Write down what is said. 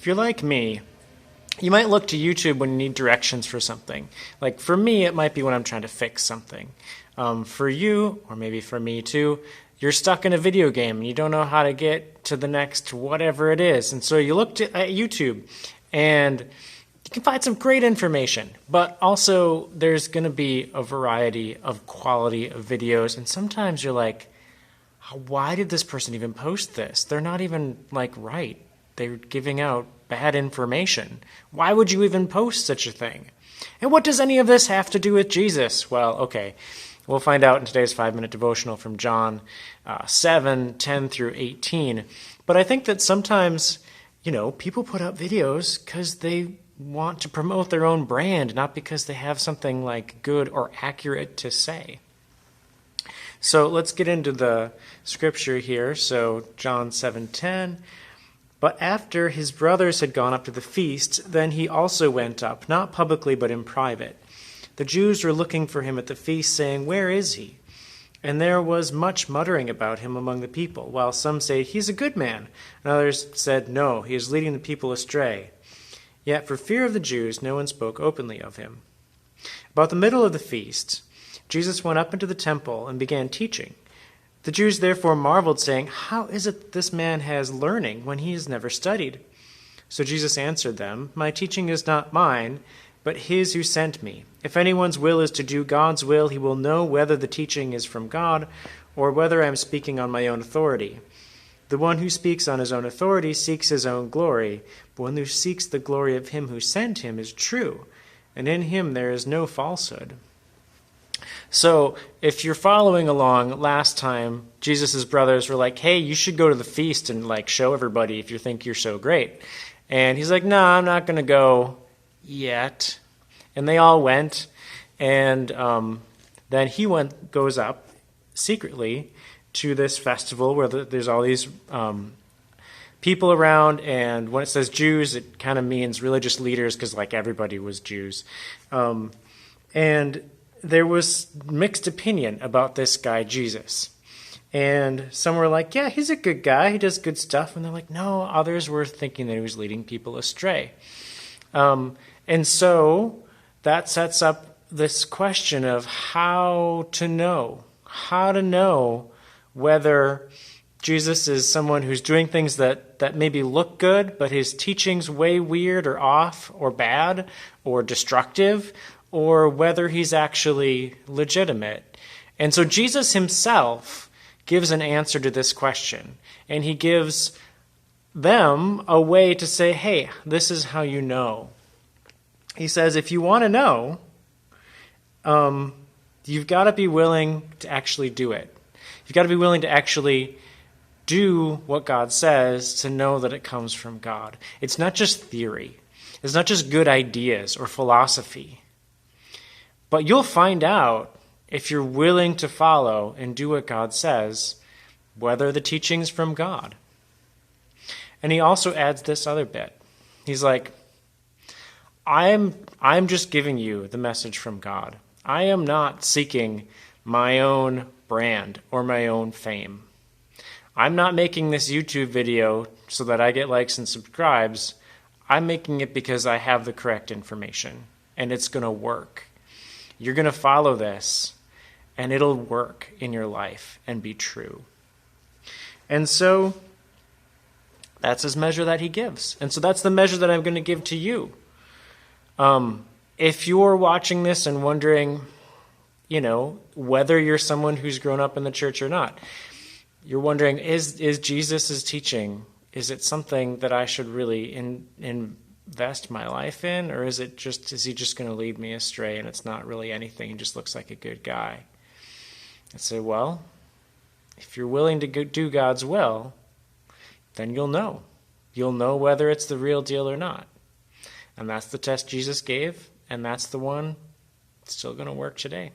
If you're like me, you might look to YouTube when you need directions for something. Like for me, it might be when I'm trying to fix something. For you, or maybe for me too, you're stuck in a video game and you don't know how to get to the next whatever it is. And so you look at YouTube and you can find some great information, but also there's going to be a variety of quality of videos. And sometimes you're like, why did this person even post this? They're not even right. They're giving out bad information. Why would you even post such a thing? And what does any of this have to do with Jesus? Well, okay, we'll find out in today's 5-minute devotional from John 7:10 through 18. But I think that sometimes, people put up videos because they want to promote their own brand, not because they have something good or accurate to say. So let's get into the scripture here. So John 7:10. But after his brothers had gone up to the feast, then he also went up, not publicly but in private. The Jews were looking for him at the feast, saying, "Where is he?" And there was much muttering about him among the people, while some said, "He is a good man," and others said, "No, he is leading the people astray." Yet for fear of the Jews, no one spoke openly of him. About the middle of the feast, Jesus went up into the temple and began teaching. The Jews therefore marveled, saying, "How is it that this man has learning when he has never studied?" So Jesus answered them, "My teaching is not mine, but his who sent me. If anyone's will is to do God's will, he will know whether the teaching is from God or whether I am speaking on my own authority. The one who speaks on his own authority seeks his own glory, but one who seeks the glory of him who sent him is true, and in him there is no falsehood." So if you're following along, last time Jesus' brothers were like, "Hey, you should go to the feast and show everybody if you think you're so great." And he's like, "No, I'm not going to go yet." And they all went, and then he goes up secretly to this festival where there's all these people around, and when it says Jews, it kind of means religious leaders because everybody was Jews. And there was mixed opinion about this guy, Jesus. And some were like, "Yeah, he's a good guy. He does good stuff." And they're like, "No." Others were thinking that he was leading people astray. And so that sets up this question of how to know whether Jesus is someone who's doing things that maybe look good, but his teaching's way weird or off or bad or destructive, or whether he's actually legitimate. And so Jesus himself gives an answer to this question, and he gives them a way to say, hey, this is how you know. He says, if you want to know, you've got to be willing to actually do it. You've got to be willing to actually do what God says to know that it comes from God. It's not just theory. It's not just good ideas or philosophy. But you'll find out, if you're willing to follow and do what God says, whether the teaching's from God. And he also adds this other bit. He's like, I'm just giving you the message from God. I am not seeking my own brand or my own fame. I'm not making this YouTube video so that I get likes and subscribes. I'm making it because I have the correct information, and it's going to work. You're going to follow this, and it'll work in your life and be true. And so that's his measure that he gives. And so that's the measure that I'm going to give to you. If you're watching this and wondering, whether you're someone who's grown up in the church or not, you're wondering, is Jesus' teaching, is it something that I should really invest my life in, or is he just going to lead me astray and it's not really anything, he just looks like a good guy? I say, well, if you're willing to do God's will, then you'll know. You'll know whether it's the real deal or not. And that's the test Jesus gave, and that's the one that's still going to work today.